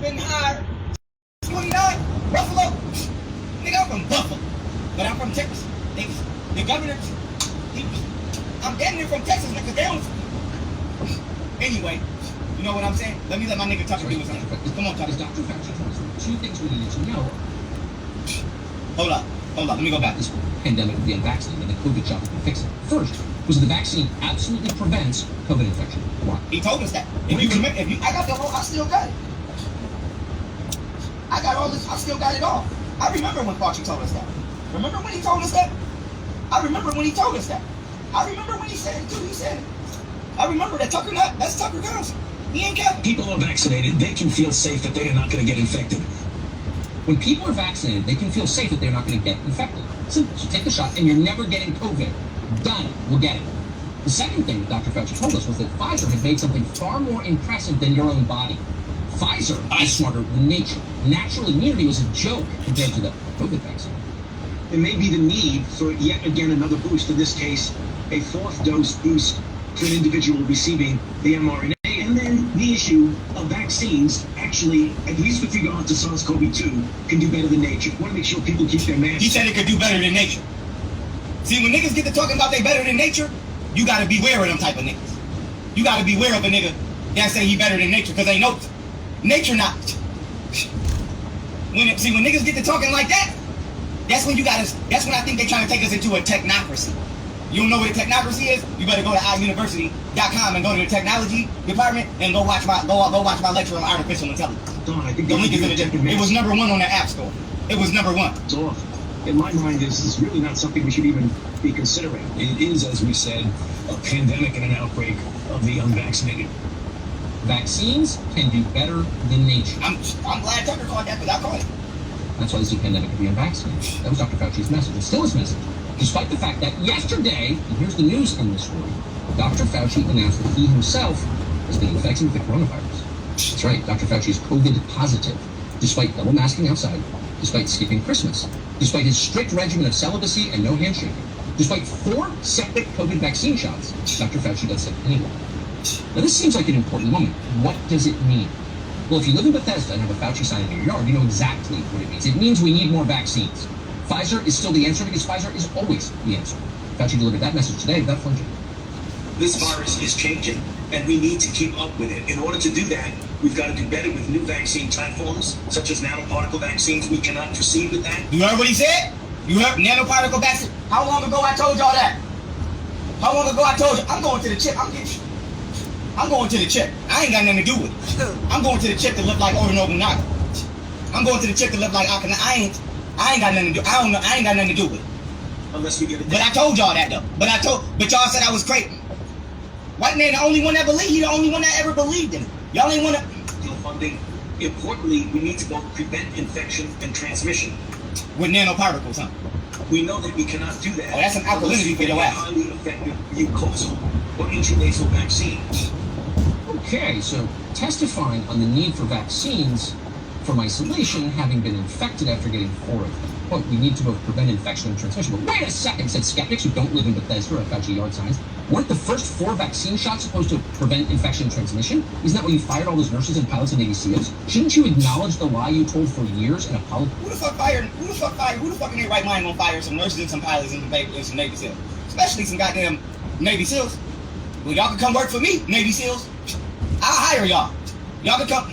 been hired. 29, Buffalo. Nigga, I'm from Buffalo, but I'm from Texas. The governor, I'm getting it from Texas because they don't. Anyway, you know what I'm saying? Let me let my nigga Tucker do his thing. Come on, Tucker. Dr. Fauci told us two things we needed to know. Hold up, let me go back. This pandemic of the unvaccinated and the COVID shot can fix it. First, was the vaccine absolutely prevents COVID infection. Why? He told us that. If you remember, I got the whole, I still got it. I got all this, I still got it all. I remember when Fauci told us that. Remember when he told us that? I remember when he told us that. I remember when he said it too. He said it. I remember that Tucker Nut. That's Tucker Carlson. He ain't kept. People are vaccinated. They can feel safe that they are not going to get infected. When people are vaccinated, they can feel safe that they're not going to get infected. Simple. So take the shot and you're never getting COVID. Done. We'll get it. The second thing that Dr. Fauci told us was that Pfizer had made something far more impressive than your own body. Pfizer is smarter than nature. Natural immunity was a joke compared to the COVID vaccine. It may be the need for yet again another boost, in this case, a fourth dose boost to an individual receiving the mRNA. And then the issue of vaccines actually, at least with regard to SARS-CoV-2, can do better than nature. I want to make sure people keep their masks. He said it could do better than nature. See, when niggas get to talking about they better than nature, you got to beware of them type of niggas. You got to beware of a nigga that say he better than nature because they know nature not. When niggas get to talking like that, that's when that's when I think they trying to take us into a technocracy. You don't know what a technocracy is? You better go to iuniversity.com and go to the technology department and go watch my lecture on artificial intelligence. Don, I think the link is in the It was number 1 on the App Store. It was number 1. It's off. In my mind, this is really not something we should even be considering. It is, as we said, a pandemic and an outbreak of the unvaccinated. Vaccines can do better than nature. I'm glad Tucker called that, because I called it. That's why this is a pandemic of the unvaccinated. That was Dr. Fauci's message, and still his message. Despite the fact that yesterday, and here's the news in this story, Dr. Fauci announced that he himself has been infected with the coronavirus. That's right, Dr. Fauci is COVID positive, despite double masking outside, despite skipping Christmas, despite his strict regimen of celibacy and no handshaking, despite 4 separate COVID vaccine shots, Dr. Fauci got sick anyway. Now this seems like an important moment. What does it mean? Well, if you live in Bethesda and have a Fauci sign in your yard, you know exactly what it means. It means we need more vaccines. Pfizer is still the answer because Pfizer is always the answer. Fauci delivered that message today without flinching. This virus is changing, and we need to keep up with it. In order to do that, we've got to do better with new vaccine platforms, such as nanoparticle vaccines. We cannot proceed with that. You heard what he said? You heard nanoparticle vaccine? How long ago I told y'all that? How long ago I told you? I'm going to the chip. I'm going to the chip. I ain't got nothing to do with it. I'm going to the chip to look like Oda Nobunaga. I'm going to the chip to look like Akana. I ain't got nothing to do. I ain't got nothing to do with it. Unless we get it. But I told y'all that though. But y'all said I was crazy. White man, the only one that believed. He the only one that ever believed in it. Y'all ain't want to. Funding. Importantly, we need to both prevent infection and transmission with nanoparticles, huh? We know that we cannot do that. Oh, that's an alkalinity for your ass. Highly effective mucosal or intranasal vaccine. Okay, so testifying on the need for vaccines from isolation, having been infected after getting 4 of them. Quote, we need to both prevent infection and transmission. But wait a second, said skeptics who don't live in Bethesda or have Fauci yard signs. Weren't the first 4 vaccine shots supposed to prevent infection and transmission? Isn't that why you fired all those nurses and pilots and Navy SEALs? Shouldn't you acknowledge the lie you told for years and apologize? Who the fuck in their right mind gonna fire some nurses and some pilots and some Navy SEALs? Especially some goddamn Navy SEALs. Well, y'all can come work for me, Navy SEAls. I'll hire y'all. Y'all can come.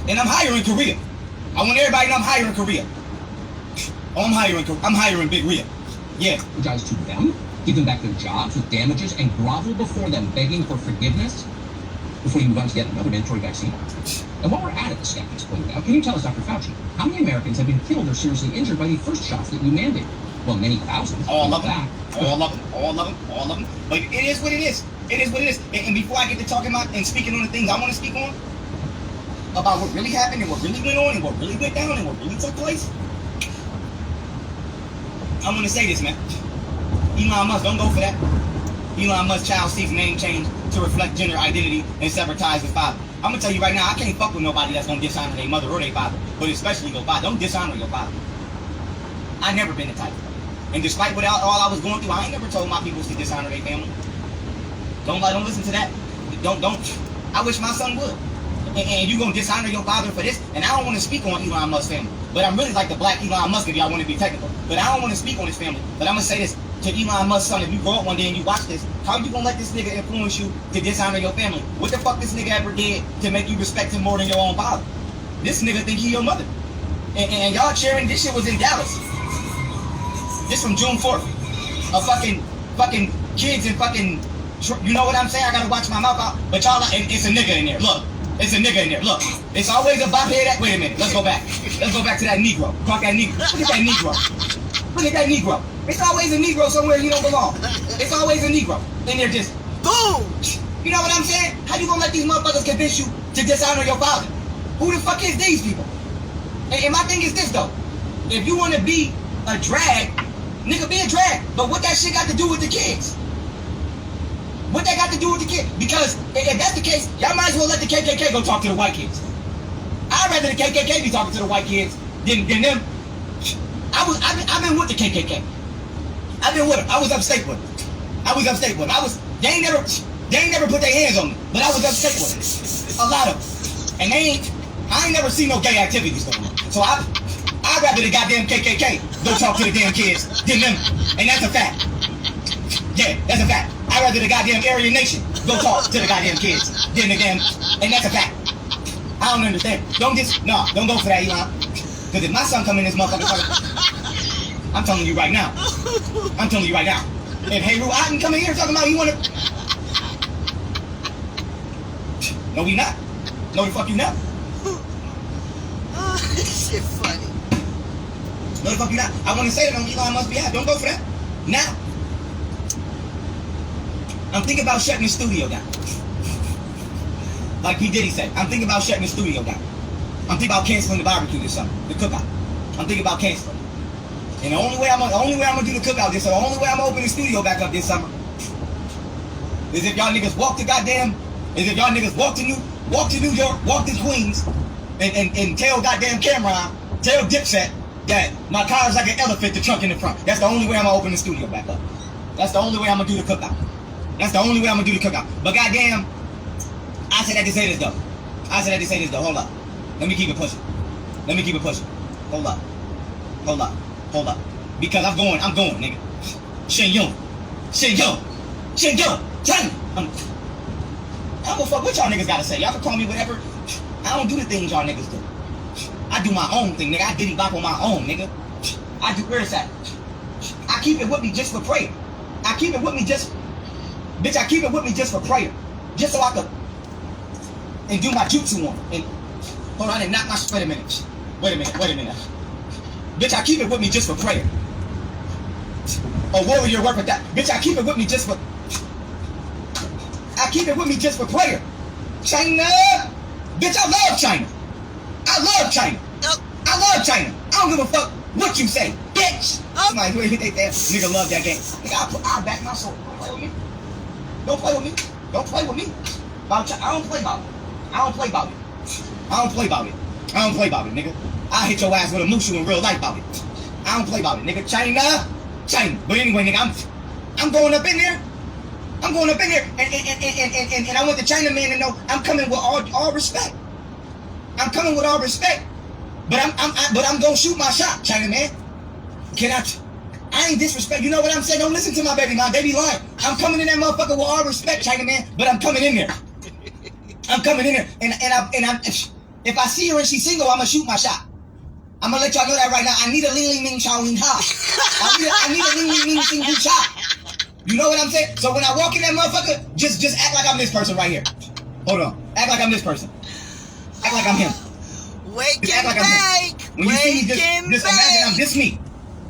And I'm hiring Korea. I want everybody to know I'm hiring Korea. Oh, I'm hiring Big Ria. Yeah. Apologize to them, give them back their jobs with damages, and grovel before them, begging for forgiveness before you move on to yet another mandatory vaccine. And while we're at it, the skeptics pointed out, can you tell us, Dr. Fauci, how many Americans have been killed or seriously injured by the first shots that you mandated? Well, many thousands. All of them. But it is what it is. It is what it is. And before I get to talking about and speaking on the things I want to speak on, about what really happened and what really went on and what really went down and what really took place, I'm going to say this, man. Elon Musk, don't go for that. Elon Musk child seeks name change to reflect gender identity and sever ties with father. I'm going to tell you right now, I can't fuck with nobody that's going to dishonor their mother or their father, but especially your father. Don't dishonor your father. I never been the type. And despite what all I was going through, I ain't never told my people to dishonor their family. Don't listen to that. Don't. I wish my son would. and you gonna dishonor your father for this? And I don't want to speak on Elon Musk's family, but I'm really like the black Elon Musk if y'all want to be technical. But I don't want to speak on his family. But I'm gonna say this to Elon Musk's son: if you grow up one day and you watch this, how you gonna let this nigga influence you to dishonor your family? What the fuck this nigga ever did to make you respect him more than your own father? This nigga think he your mother. And y'all sharing this shit was in Dallas. This from June 4th. A fucking kids and fucking, you know what I'm saying? I gotta watch my mouth out. But y'all, it's a nigga in there. Look, it's a nigga in there. Look, it's always a bop head. Wait a minute. Let's go back. Let's go back to that Negro. Clock that Negro. Look at that Negro. Look at that Negro. It's always a Negro somewhere you don't belong. It's always a Negro. And they're just, boom. You know what I'm saying? How you gonna let these motherfuckers convince you to dishonor your father? Who the fuck is these people? And my thing is this though. If you wanna be a drag, nigga, be a drag. But what that shit got to do with the kids? What that got to do with the kids? Because if that's the case, y'all might as well let the KKK go talk to the white kids. I'd rather the KKK be talking to the white kids than them. I've been with the KKK. I've been with them. I was upstate with them. They ain't never put their hands on me, but I was upstate with them. A lot of them. And I ain't never seen no gay activities going on. So I'd rather the goddamn KKK go talk to the damn kids than them. And that's a fact. Yeah, that's a fact. I'd rather the goddamn Aryan Nation go talk to the goddamn kids than the damn, and that's a fact. I don't understand. Don't go for that, Elon. Because if my son come in this motherfucker, I'm telling you right now. If Heru Otten come in here talking about he wanna, no, we not. No, the fuck you not. Oh, this shit funny. No, the fuck you not. I want to say it on Elon Musk behalf. Don't go for that. Now, I'm thinking about shutting the studio down. Like P. Diddy said, I'm thinking about shutting the studio down. I'm thinking about canceling the barbecue this summer, the cookout. I'm thinking about canceling. And the only way I'm gonna do the cookout this summer, the only way I'm gonna open the studio back up this summer is if y'all niggas walk to New York, walk to Queens, and tell goddamn Cameron, tell Dipset that my car's like an elephant, the trunk in the front. That's the only way I'm gonna open the studio back up. That's the only way I'm gonna do the cookout. But goddamn, I said that to say this though. Hold up. Let me keep it pushing. Hold up. Because I'm going, nigga. Shin Yun. China. I don't give a fuck what y'all niggas gotta say. Y'all can call me whatever. I don't do the things y'all niggas do. I do my own thing, nigga. I diddy bop on my own, nigga. Where is that? I keep it with me just for prayer. I keep it with me just for prayer. Just so I could and do my jutsu on. And hold on and knock my wait a minute. Bitch, I keep it with me just for prayer. A warrior work with that. Bitch, I keep it with me just for prayer. China! Bitch, I love China. I don't give a fuck what you say, bitch. Somebody who hit that nigga love that game. Nigga, I'll back my soul. Don't play with me. I don't play about it, nigga. I'll hit your ass with a mushu in real life about it. I don't play about it, nigga. China. But anyway, nigga, I'm going up in there. And I want the China man to know I'm coming with all respect. But I'm gonna shoot my shot, China man. I ain't disrespect. You know what I'm saying? Don't listen to my baby lying. I'm coming in that motherfucker with all respect, China man. But I'm coming in there. And if I see her and she's single, I'm gonna shoot my shot. I'm gonna let y'all know that right now. I need a ling ling ming chow ling ha. I need a ling ling ming sing cha. You know what I'm saying? So when I walk in that motherfucker, just act like I'm this person right here. Hold on. Act like I'm this person. Act like I'm him. Wake act like I'm when you see me, just imagine I'm this me.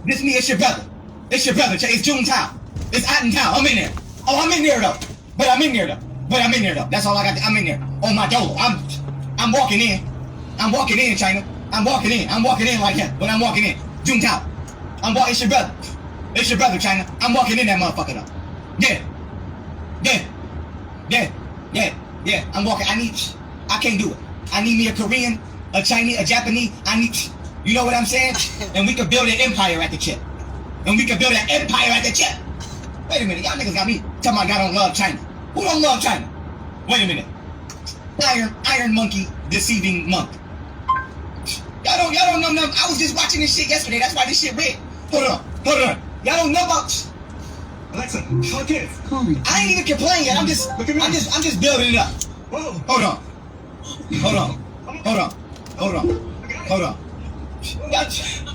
This me, it's your brother. It's Junetown. It's Ottentown. I'm in there. Oh, I'm in there though. But I'm in there though. That's all I got. I'm in there. On my dolo. I'm walking in, China. I'm walking in like him. But I'm walking in. Junetown. It's your brother. It's your brother, China. I'm walking in that motherfucker though. Yeah. I'm walking. I can't do it. I need me a Korean, a Chinese, a Japanese. You know what I'm saying? And we could build an empire at the chip. Wait a minute, y'all niggas got me talking about y'all don't love China. Who don't love China? Wait a minute. iron monkey deceiving monk. Y'all don't know nothing. I was just watching this shit yesterday. That's why this shit red. Hold on. Y'all don't know about. Alexa, plug in. I ain't even complaining yet. I'm just building it up. Whoa. Hold on.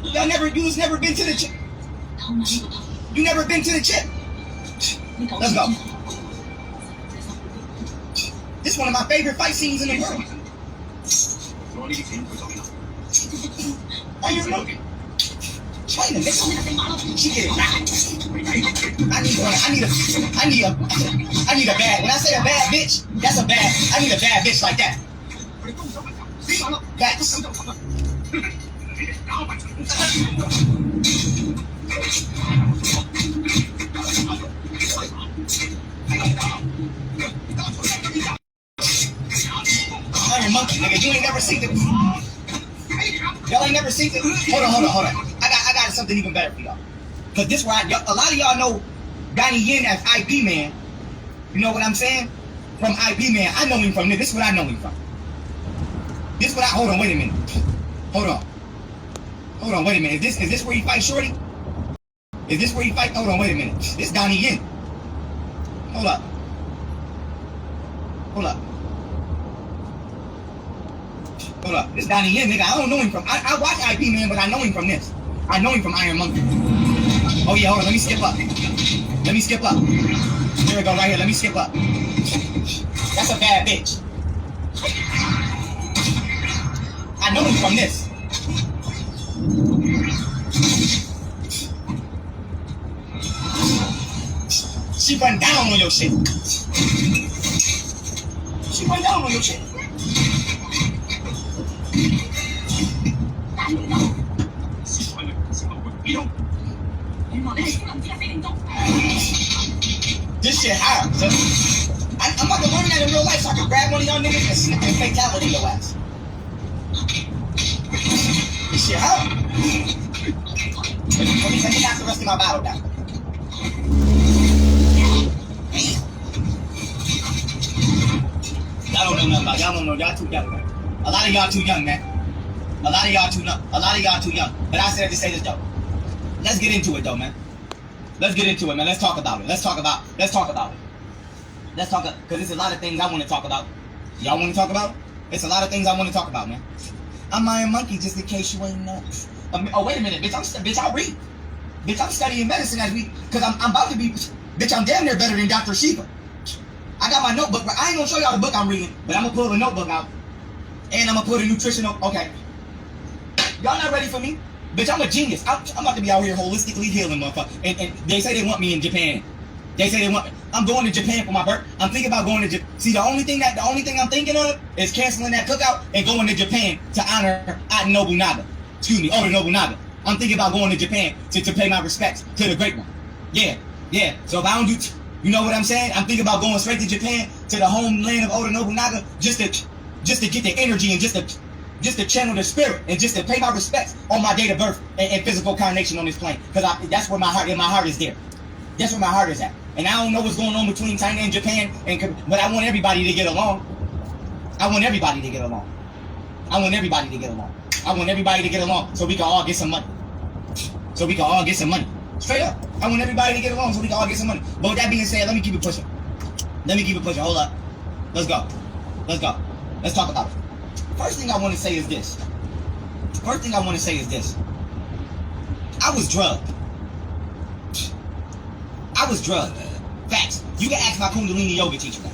You never been to the chip. You never been to the chip. Let's go. This is one of my favorite fight scenes in the world. Iron monkey. Wait a minute. She get it right. I need a bad. When I say a bad bitch, that's a bad. I need a bad bitch like that. Facts. Iron monkey, nigga, you ain't never seen it. Y'all ain't never seen it. Hold on. I got something even better for y'all. Cause this why a lot of y'all know Donnie Yen as IP man. You know what I'm saying? From IP man, I know him from this. This is what I know him from. Hold on, wait a minute. Hold on, wait a minute. Is this where he fight Shorty? Is this where he fight? Hold on, wait a minute. This Donnie Yen. Hold up. This Donnie Yen, nigga. I don't know him from. I watch IP man, but I know him from this. I know him from Iron Monkey. Oh yeah, hold on. Let me skip up. Here we go, right here. Let me skip up. That's a bad bitch. I know him from this. She run down on your shit. This shit hard, son. I'm about to learn that in real life so I can grab one of y'all niggas and snip and fatality your ass. This shit hard. Let me knock the rest of my battle down. Y'all don't know nothing about. Y'all don't know. Y'all too young, man. A lot of y'all too young, man. A lot of y'all too young. But I said to say this though. Let's get into it though, man. Let's talk about it. Let's talk about it. Because there's a lot of things I want to talk about. Y'all want to talk about it? It's a lot of things I want to talk about, man. I'm Iron Monkey, just in case you ain't know. Oh, wait a minute, bitch. I'll read. Bitch, I'm studying medicine because I'm about to be, bitch, I'm damn near better than Dr. Shiva. I got my notebook, but I ain't gonna show y'all the book I'm reading, but I'm gonna pull the notebook out. And I'm gonna put a nutritional, okay. Y'all not ready for me? Bitch, I'm a genius. I'm about to be out here holistically healing, motherfucker. And they say they want me in Japan. I'm going to Japan for my birthday. I'm thinking about going to Japan. See, the only thing I'm thinking of is canceling that cookout and going to Japan to honor Oda Nobunaga. I'm thinking about going to Japan to pay my respects to the great one. Yeah. So if I don't do, you know what I'm saying? I'm thinking about going straight to Japan, to the homeland of Oda Nobunaga, just to get the energy and just to channel the spirit and just to pay my respects on my date of birth and physical carnation on this plane. Because that's where my heart is there. That's where my heart is at. And I don't know what's going on between China and Japan, but I want everybody to get along. I want everybody to get along so we can all get some money. Straight up. I want everybody to get along so we can all get some money. But with that being said, let me keep it pushing. Hold up. Let's go. Let's talk about it. First thing I want to say is this. I was drugged. Facts. You can ask my Kundalini yoga teacher that.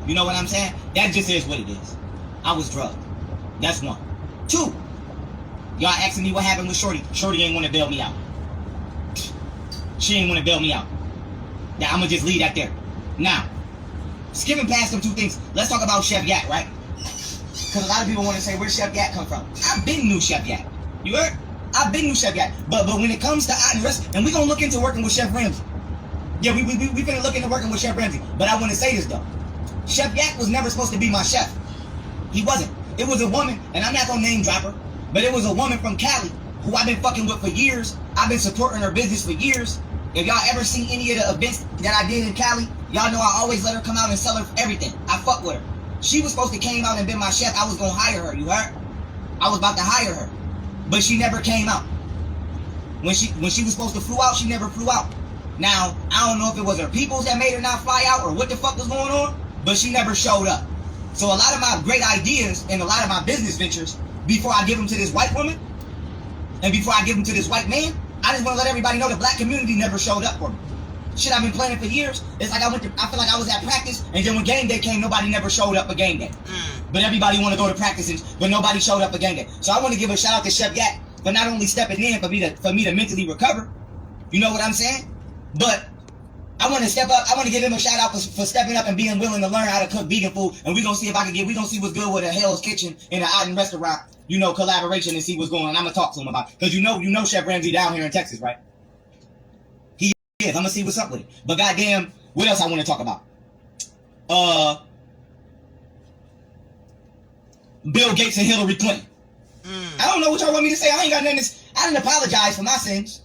You know what I'm saying? That just is what it is. I was drugged. That's one. Two. Y'all asking me what happened with Shorty. Shorty ain't want to bail me out. She ain't want to bail me out. Now, I'm going to just leave that there. Now, skipping past them two things, let's talk about Chef Yak, right? Because a lot of people want to say, where Chef Yak come from? I've been knew Chef Yak. You heard? I've been knew Chef Yak. But when it comes to Otten Rest, and we're going to look into working with Chef Ramsay. Yeah, we finna look into working with Chef Ramsay. But I want to say this, though. Chef Yak was never supposed to be my chef. He wasn't. It was a woman, and I'm not going to name drop her, but it was a woman from Cali who I've been fucking with for years. I've been supporting her business for years. If y'all ever seen any of the events that I did in Cali, y'all know I always let her come out and sell her everything. I fuck with her. She was supposed to came out and been my chef. I was gonna hire her, you heard? I was about to hire her. But she never came out. When she was supposed to flew out, she never flew out. Now, I don't know if it was her peoples that made her not fly out or what the fuck was going on, but she never showed up. So a lot of my great ideas and a lot of my business ventures, before I give them to this white woman, and before I give them to this white man, I just want to let everybody know the black community never showed up for me. Shit, I've been planning for years. It's like I feel like I was at practice, and then when game day came, nobody never showed up for game day. But everybody want to go to practice, but nobody showed up for game day. So I want to give a shout out to Chef Yak for not only stepping in for me to mentally recover. You know what I'm saying? But I want to step up. I want to give him a shout out for stepping up and being willing to learn how to cook vegan food. And we're gonna see we're gonna see what's good with a Hell's Kitchen and an Otten restaurant, collaboration, and see what's going on. I'm gonna talk to him about it. Because you know Chef Ramsay down here in Texas, right? He is. I'm gonna see what's up with it. But goddamn, what else I want to talk about? Bill Gates and Hillary Clinton. I don't know what y'all want me to say. I ain't got nothing. I didn't apologize for my sins.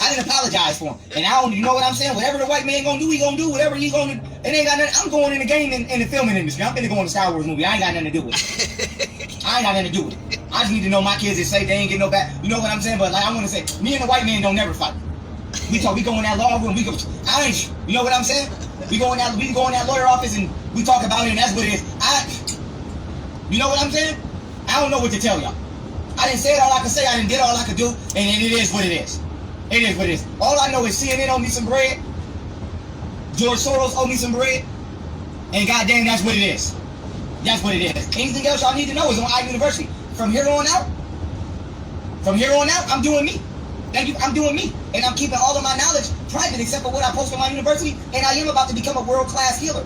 I didn't apologize for him. And I don't, you know what I'm saying? Whatever the white man gonna do, he gonna do whatever he gonna do. It ain't got nothing. I'm going in the game in the filming industry. I'm finna go in the Star Wars movie. I ain't got nothing to do with it. I ain't got nothing to do with it. I just need to know my kids is safe. They ain't get no back. You know what I'm saying? But like I want to say, me and the white man don't never fight. We go in that law room. You know what I'm saying? We go in that lawyer office and we talk about it, and that's what it is. You know what I'm saying? I don't know what to tell y'all. I didn't say it all I could say. I didn't did all I could do, and it is what it is. It is what it is. All I know is CNN owe me some bread. George Soros owe me some bread. And goddamn, that's what it is. That's what it is. Anything else y'all need to know is on iUniversity. From here on out, I'm doing me. Thank you. I'm doing me. And I'm keeping all of my knowledge private except for what I post on my university. And I am about to become a world-class healer.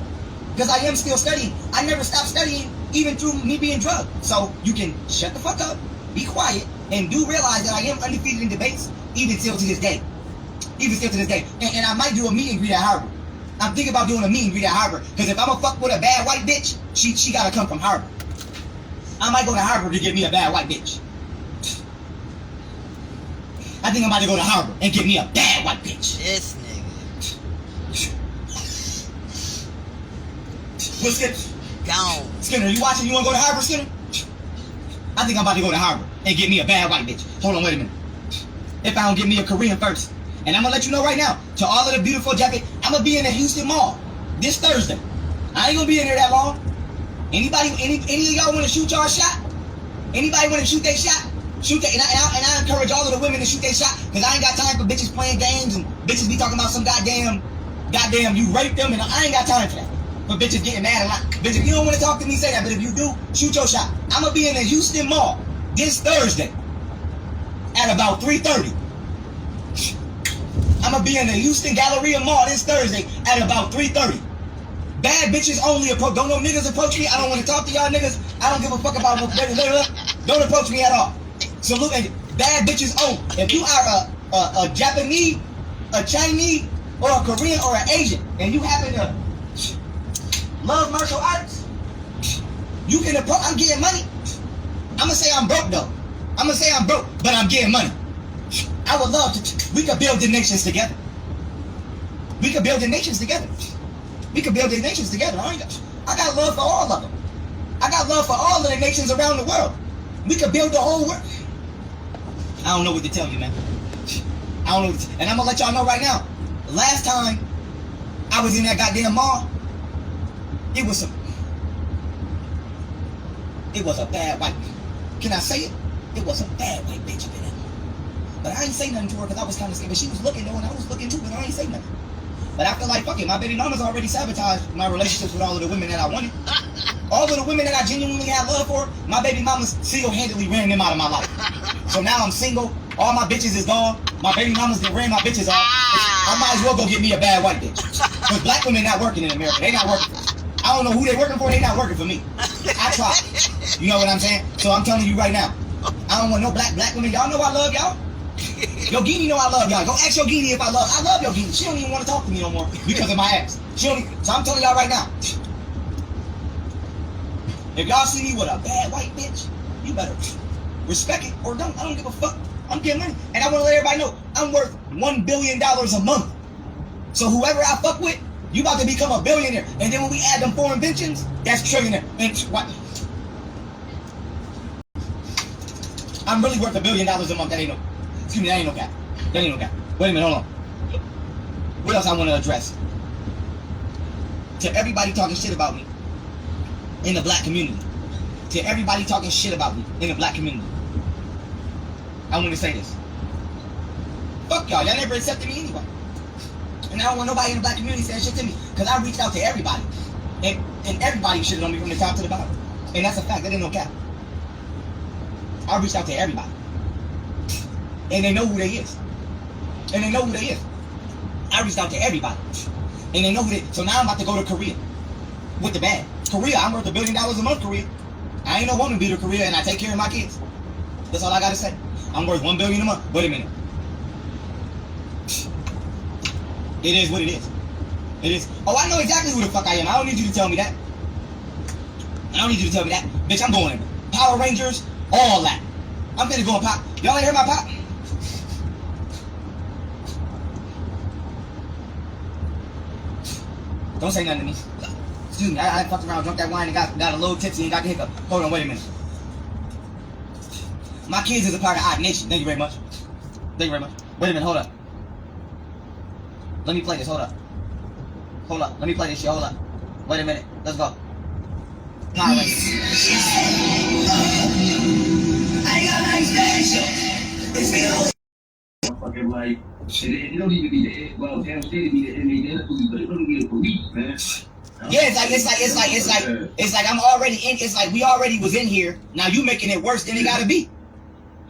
Because I am still studying. I never stopped studying, even through me being drugged. So you can shut the fuck up, be quiet, and do realize that I am undefeated in debates, even still to this day. And I might do a meet and greet at Harvard. I'm thinking about doing a meet and greet at Harvard. Because if I'm a fuck with a bad white bitch, she gotta come from Harvard. I might go to Harvard to get me a bad white bitch. I think I'm about to go to Harvard and get me a bad white bitch. This nigga. What's Skinner? Gone. Skinner, you watching? You wanna go to Harvard, Skinner? I think I'm about to go to Harvard and get me a bad white bitch. Hold on, wait a minute. If I don't get me a Korean first. And I'm gonna let you know right now, to all of the beautiful jacket, I'm gonna be in the Houston Mall this Thursday. I ain't gonna be in there that long. Any of y'all wanna shoot y'all shot? Anybody wanna shoot their shot? Shoot that, and I encourage all of the women to shoot their shot, because I ain't got time for bitches playing games and bitches be talking about some goddamn you raped them, and I ain't got time for that. For bitches getting mad a lot. Bitch, if you don't want to talk to me, say that. But if you do, shoot your shot. I'm gonna be in the Houston Mall this Thursday at about 3:30. I'm gonna be in the Houston Galleria Mall this Thursday at about 3:30. Bad bitches only approach. Don't no niggas approach me. I don't want to talk to y'all niggas. I don't give a fuck about no. Don't approach me at all. Salute and bad bitches only. If you are a Japanese, a Chinese, or a Korean, or an Asian, and you happen to love martial arts, you can approach. I'm getting money. I'm gonna say I'm broke though. I'm gonna say I'm broke, but I'm getting money. I would love to. We could build the nations together. We could build the nations together. We could build the nations together. I got love for all of them. I got love for all of the nations around the world. We could build the whole world. I don't know what to tell you, man. I don't know what to, and I'm gonna let y'all know right now. The last time I was in that goddamn mall, it was a bad white. Can I say it? It was a bad white bitch up in there. But I ain't say nothing to her because I was kind of scared. But she was looking though, and I was looking too, but I ain't say nothing. But I feel like, fuck it, my baby mama's already sabotaged my relationships with all of the women that I wanted. All of the women that I genuinely had love for, my baby mama's single-handedly ran them out of my life. So now I'm single, all my bitches is gone, my baby mamas that ran my bitches off. I might as well go get me a bad white bitch. Because black women not working in America, they not working for me. I don't know who they working for, they not working for me. I tried. You know what I'm saying? So I'm telling you right now, I don't want no black women. Y'all know I love y'all. Yo Guinea know I love y'all. Go ask Yo Guinea if I love Yo Guinea. She don't even want to talk to me no more because of my ex. So I'm telling y'all right now, if y'all see me with a bad white bitch, you better respect it or don't. I don't give a fuck. I'm getting money. And I want to let everybody know I'm worth $1 billion a month. So whoever I fuck with, You about to become a billionaire. And then when we add them foreign inventions, that's trillionaire. And what? I'm really worth $1 billion a month. That ain't no, excuse me, that ain't no cap. That ain't no cap. Wait a minute, hold on. What else I want to address? To everybody talking shit about me in the black community. To everybody talking shit about me in the black community. I want to say this. Fuck y'all. Y'all never accepted me anyway. And I don't want nobody in the black community saying shit to me. Because I reached out to everybody. And everybody shitted on me from the top to the bottom. And that's a fact. That ain't no cap. I reached out to everybody. And they know who they is. And they know who they is. I reached out to everybody. And they know who they is. So now I'm about to go to Korea. With the bag. Korea, I'm worth $1 billion a month, Korea. I ain't no woman beater, Korea, and I take care of my kids. That's all I gotta say. I'm worth $1 billion a month. Wait a minute. It is what it is. It is. Oh, I know exactly who the fuck I am. I don't need you to tell me that. I don't need you to tell me that. Bitch, I'm going in. Power Rangers, all that. I'm finna go and pop. Y'all ain't heard my pop? Don't say nothing to me. Excuse me, I fucked around, drunk that wine, and got a little tipsy and got the hiccup. Hold on, wait a minute. My kids is a part of Odd Nation. Thank you very much. Thank you very much. Wait a minute, hold up. Let me play this, hold up. Hold up, let me play this shit, hold up. Wait a minute, let's go. Power Rangers. I got my special. It's me the fucking like, it don't even be the, well, damn state it be the MA police, but it don't be the police, man. Yeah, it's like I'm already in. It's like we already was in here. Now you making it worse than it gotta be.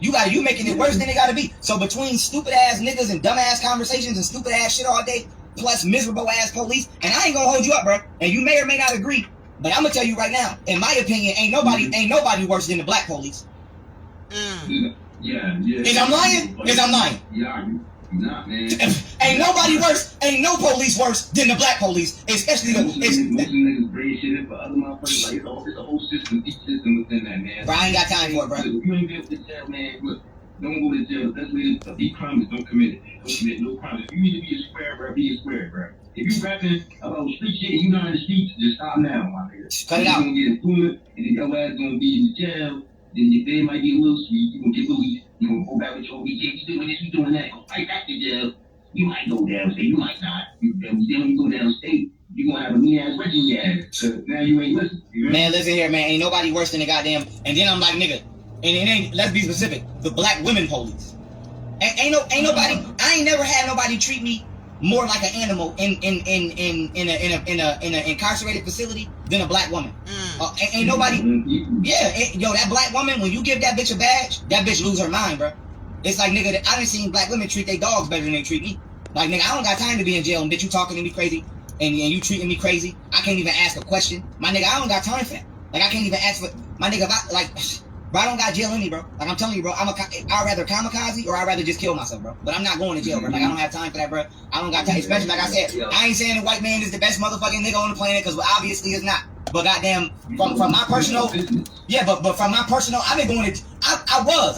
You making it worse than it gotta be. So between stupid ass niggas and dumb ass conversations and stupid ass shit all day, plus miserable ass police, and I ain't gonna hold you up, bro. And you may or may not agree, but I'm gonna tell you right now. In my opinion, ain't nobody worse than the black police. Yeah. Is I'm lying? Yeah. Nah, man. Ain't nobody worse. Ain't no police worse than the black police, especially the. Most niggas bring shit in for other motherfuckers. Like it's a whole system, each system within that, man. Bro, I ain't got time for it, bro. If you ain't been to jail, man, look, don't go to jail. That's way to be crimes. Don't commit it. Don't commit no crimes. If you need to be a square, bro, be a square, bro. If you rapping about street shit and you not in the streets, just stop now, my nigga. Cut it out. You're gonna get influenced, and then your ass gonna be in jail. Then your day might get a little sweet. You gonna get released. You gonna go back with your OBJ. You doing this, you doing that. Go right back to jail. You might go downstate. You might not. Then when you go downstate, you gonna have a mean ass wrecking your ass. So now you ain't listening. You know? Man, listen here, man. Ain't nobody worse than the goddamn. And then I'm like, nigga. And it ain't. Let's be specific. The black women police. Ain't nobody. I ain't never had nobody treat me more like an animal in an incarcerated facility than a black woman. Ain't nobody. Yeah, yo, that black woman, when you give that bitch a badge, that bitch lose her mind, bro. It's like, nigga, I done seen black women treat their dogs better than they treat me. Like, nigga, I don't got time to be in jail and bitch, you talking to me crazy and you treating me crazy. I can't even ask a question. My nigga, I don't got time for that. Like, I can't even ask for, my nigga, bro, I don't got jail in me, bro. Like, I'm telling you, bro, I'd rather kamikaze or I'd rather just kill myself, bro. But I'm not going to jail, bro. Like, I don't have time for that, bro. I don't got time, especially, like I said, I ain't saying the white man is the best motherfucking nigga on the planet, because obviously it's not. But goddamn, from my personal, yeah, but from my personal, I've been going to, I was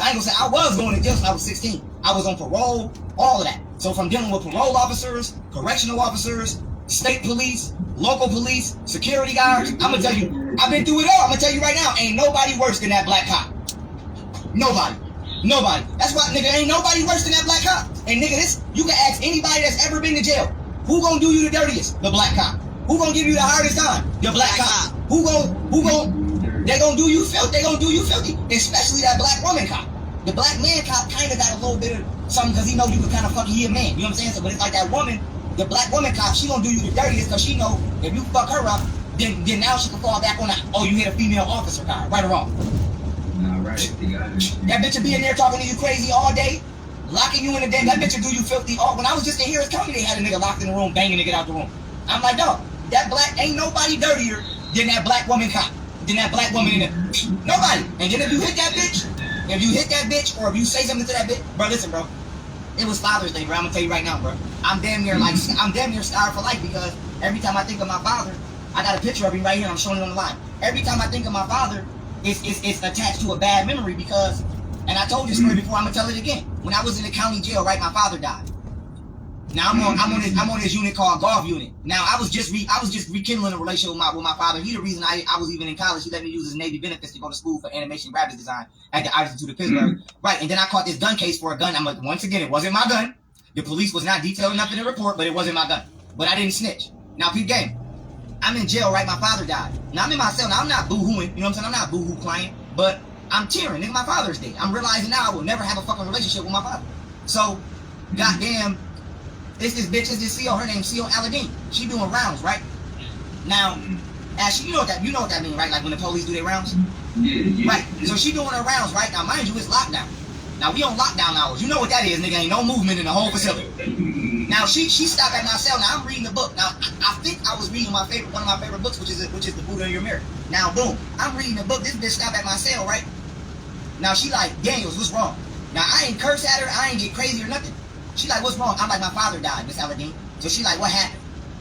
going to jail since I was 16. I was on parole, all of that. So from dealing with parole officers, correctional officers, state police, local police, security guards, I'm gonna tell you, I've been through it all. I'm gonna tell you right now, ain't nobody worse than that black cop. Nobody. That's why, nigga, ain't nobody worse than that black cop. And nigga, you can ask anybody that's ever been to jail. Who gonna do you the dirtiest? The black cop. Who gonna give you the hardest time? The black cop. They gonna do you filthy. They gonna do you filthy. Especially that black woman cop. The black man cop kind of got a little bit of something because he know you can kind of fucking he a man. You know what I'm saying? So, but it's like that woman, the black woman cop, she gonna do you the dirtiest because she know if you fuck her up, then now she can fall back on that. Oh, you hit a female officer card, right or wrong? Nah, right. That bitch will be in there talking to you crazy all day, locking you in the den. That bitch will do you filthy. Oh, when I was just in Harris County, they had a nigga locked in the room, banging to get out the room. I'm like, dog, that black ain't nobody dirtier than that black woman cop, than that black woman in there. Nobody. And then if you hit that bitch, or if you say something to that bitch, bro, listen, bro. It was Father's Day, bro. I'm gonna tell you right now, bro. I'm damn near scarred for life because every time I think of my father, I got a picture of him right here. I'm showing it on the line. Every time I think of my father, it's attached to a bad memory because, and I told this story before. I'm gonna tell it again. When I was in the county jail, right, my father died. Now I'm on this unit called golf unit. Now I was just rekindling a relationship with my father. He the reason I was even in college. He let me use his Navy benefits to go to school for animation graphics design at the Art Institute of Pittsburgh. Right, and then I caught this gun case for a gun. I'm like, once again, it wasn't my gun. The police was not detailed enough in the report, but it wasn't my gun. But I didn't snitch. Now, peep game. I'm in jail, right? My father died. Now I'm in my cell. Now I'm not boo-hooing. You know what I'm saying? I'm not boo-hoo crying, but I'm tearing. Nigga, my father's dead. I'm realizing now I will never have a fucking relationship with my father. So, goddamn. This bitch is this CO. Her name's CO Aladdin. She doing rounds, right? Now, Ashley, you know what that means, right? Like when the police do their rounds, Yeah. right? So she doing her rounds, right? Now, mind you, it's lockdown. Now we on lockdown hours. You know what that is, nigga? Ain't no movement in the whole facility. Now she stopped at my cell. Now I'm reading a book. Now I think I was reading one of my favorite books, which is the Buddha in Your Mirror. Now boom, I'm reading a book. This bitch stopped at my cell, right? Now she like, Daniels, what's wrong? Now I ain't curse at her. I ain't get crazy or nothing. She like, what's wrong? I'm like, my father died, Miss Aladdin. So she like, what happened?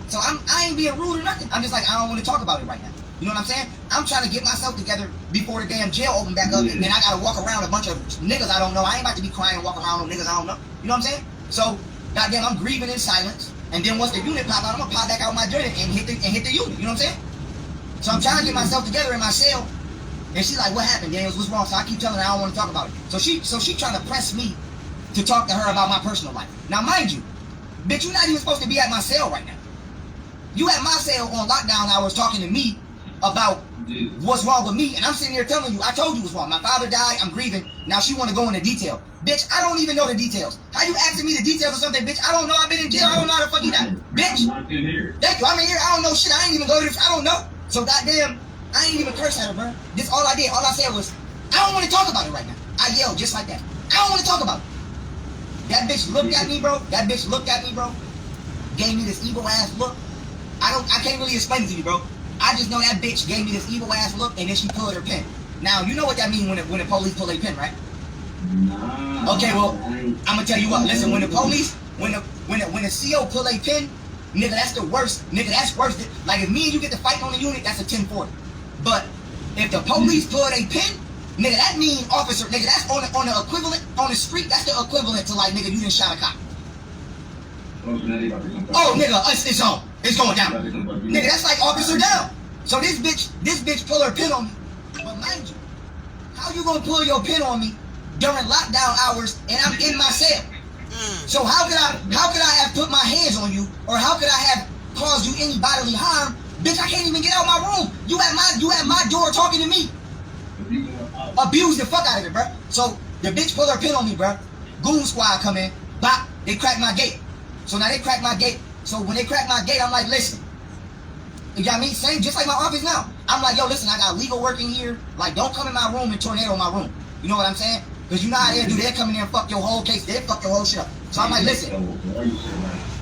So I ain't being rude or nothing. I'm just like, I don't want to talk about it right now. You know what I'm saying? I'm trying to get myself together before the damn jail open back up, and then I gotta walk around a bunch of niggas I don't know. I ain't about to be crying and walk around with niggas I don't know. You know what I'm saying? So, goddamn, I'm grieving in silence, and then once the unit pop out, I'm gonna pop back out my joint and hit the unit. You know what I'm saying? So I'm trying to get myself together in my cell, and she's like, what happened, Daniels? What's wrong? So I keep telling her I don't want to talk about it. So she trying to press me to talk to her about my personal life. Now, mind you, bitch, you're not even supposed to be at my cell right now. You at my cell on lockdown hours talking to me about what's wrong with me, and I'm sitting here telling you, I told you what's wrong. My father died, I'm grieving. Now she want to go into detail. Bitch, I don't even know the details. How you asking me the details of something, bitch? I don't know. I've been in jail. I don't know how the fuck you died. Bitch. Thank you. I'm in here. I don't know shit. I ain't even go to this. I don't know. So goddamn, I ain't even curse at her, bro. This all I did. All I said was, I don't want to talk about it right now. I yelled just like that. I don't want to talk about it. That bitch looked at me, bro. Gave me this evil ass look. I can't really explain it to you, bro. I just know that bitch gave me this evil ass look, and then she pulled her pen. Now you know what that means when the police pull a pen, right? Nah. Okay, well, I'm gonna tell you what. Listen, when the police, when the CO pull a pen, nigga, that's the worst. Nigga, that's worse. Like if me and you get to fight on the unit, that's a 10-40. But if the police pull a pen, nigga, that mean officer. Nigga, that's on the equivalent on the street. That's the equivalent to like, nigga, you didn't shot a cop. Oh, nigga, it's on. It's going down. Nigga, that's like officer down. So this bitch pull her pin on me. But mind you, how you gonna pull your pin on me during lockdown hours and I'm in my cell? So how could I have put my hands on you, or how could I have caused you any bodily harm? Bitch, I can't even get out my room. You at my door talking to me. Abuse the fuck out of it, bro. So the bitch pull her pin on me, bro. Goon squad come in, bop, they crack my gate. So now they crack my gate. So when they crack my gate, I'm like, listen. You got me? Same, just like my office now. I'm like, yo, listen, I got legal work in here. Like, don't come in my room and tornado my room. You know what I'm saying? Because you know how they do. They'll come in there and fuck your whole case. They'll fuck your whole shit up. So I'm like, listen.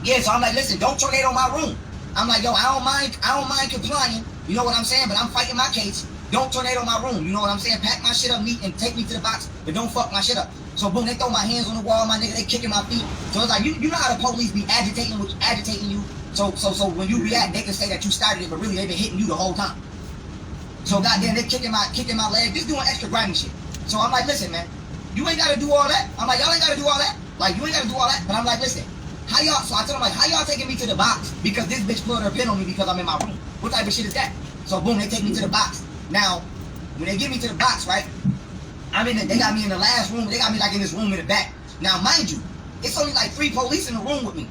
Yeah, so I'm like, listen, don't tornado my room. I'm like, yo, I don't mind complying. You know what I'm saying? But I'm fighting my case. Don't tornado my room. You know what I'm saying? Pack my shit up neat and take me to the box, but don't fuck my shit up. So boom, they throw my hands on the wall, my nigga, they kicking my feet. So it's like, you know how the police be agitating you. So when you react, they can say that you started it, but really they been hitting you the whole time. So goddamn, they kicking my leg, just doing extra grimy shit. So I'm like, listen, man, you ain't gotta do all that. I'm like, y'all ain't gotta do all that. Like, you ain't gotta do all that. But I'm like, listen, so I tell them, like, how y'all taking me to the box? Because this bitch pulled her pin on me because I'm in my room. What type of shit is that? So boom, they take me to the box. Now, when they get me to the box, right? They got me in the last room. They got me like in this room in the back. Now, mind you, it's only like 3 police in the room with me.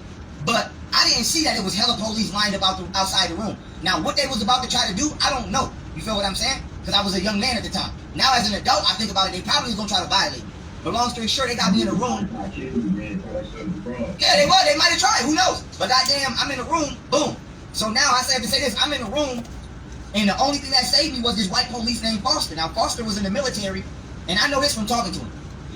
But I didn't see that it was hella police lined up outside the room. Now, what they was about to try to do, I don't know. You feel what I'm saying? Because I was a young man at the time. Now, as an adult, I think about it, they probably was going to try to violate me. But long story short, they got me in the room. Yeah, they was. They might have tried. Who knows? But goddamn, I'm in the room. Boom. So now I have to say this. I'm in the room. And the only thing that saved me was this white police named Foster. Now, Foster was in the military. And I know this from talking to him.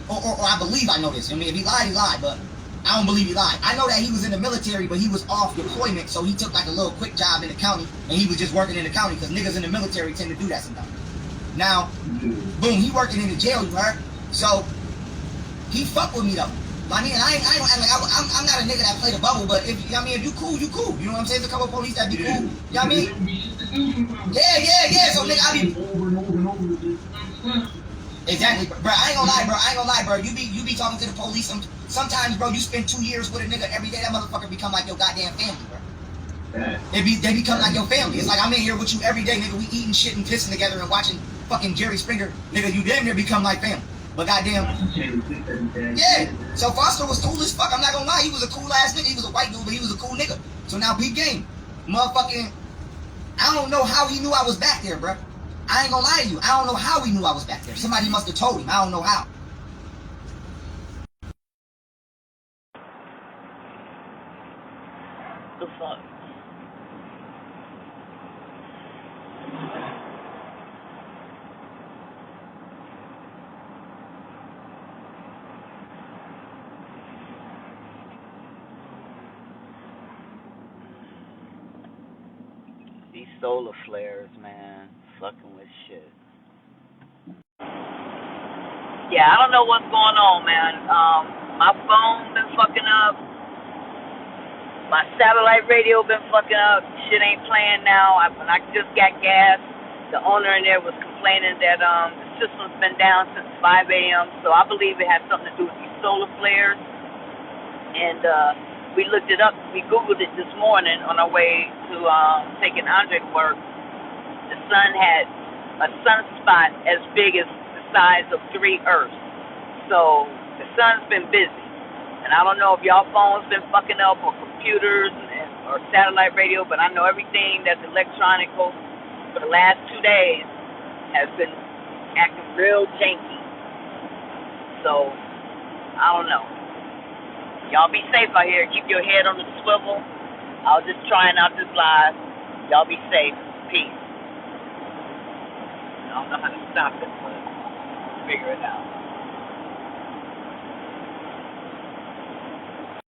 Or I believe I know this. I mean, if he lied, he lied. But I don't believe he lied. I know that he was in the military, but he was off deployment. So he took like a little quick job in the county. And he was just working in the county. Because niggas in the military tend to do that sometimes. Now, boom, he working in the jail, you heard? So, he fuck with me though. I mean, I'm not a nigga that play the bubble, but if if you cool, you cool. You know what I'm saying? There's a couple of police that be cool. You know what I mean? Yeah. So nigga, I be. Exactly, bro. I ain't gonna lie, bro. You be talking to the police. Sometimes, bro, you spend 2 years with a nigga every day. That motherfucker become like your goddamn family, bro. They become like your family. It's like I'm in here with you every day, nigga. We eating shit and pissing together and watching fucking Jerry Springer, nigga. You damn near become like family. But goddamn, yeah. So Foster was cool as fuck. I'm not gonna lie. He was a cool ass nigga. He was a white dude, but he was a cool nigga. So now peep game, motherfucking. I don't know how he knew I was back there, bro. I ain't gonna lie to you. I don't know how he knew I was back there. Somebody must have told him. I don't know how. The fuck? These solar flares, man, fucking with shit. Yeah, I don't know what's going on, man. My phone been fucking up. My satellite radio been fucking up. Shit ain't playing now. When I just got gas, the owner in there was complaining that the system's been down since 5 a.m. So I believe it has something to do with these solar flares. And we looked it up. We Googled it this morning on our way to taking Andre to work. The sun had a sunspot as big as the size of 3 Earths. So the sun's been busy. And I don't know if y'all phones been fucking up or computers or satellite radio, but I know everything that's electronical for the last 2 days has been acting real janky. So, I don't know. Y'all be safe out here. Keep your head on the swivel. I was just trying out this live. Y'all be safe. Peace. I don't know how to stop it, but figure it out.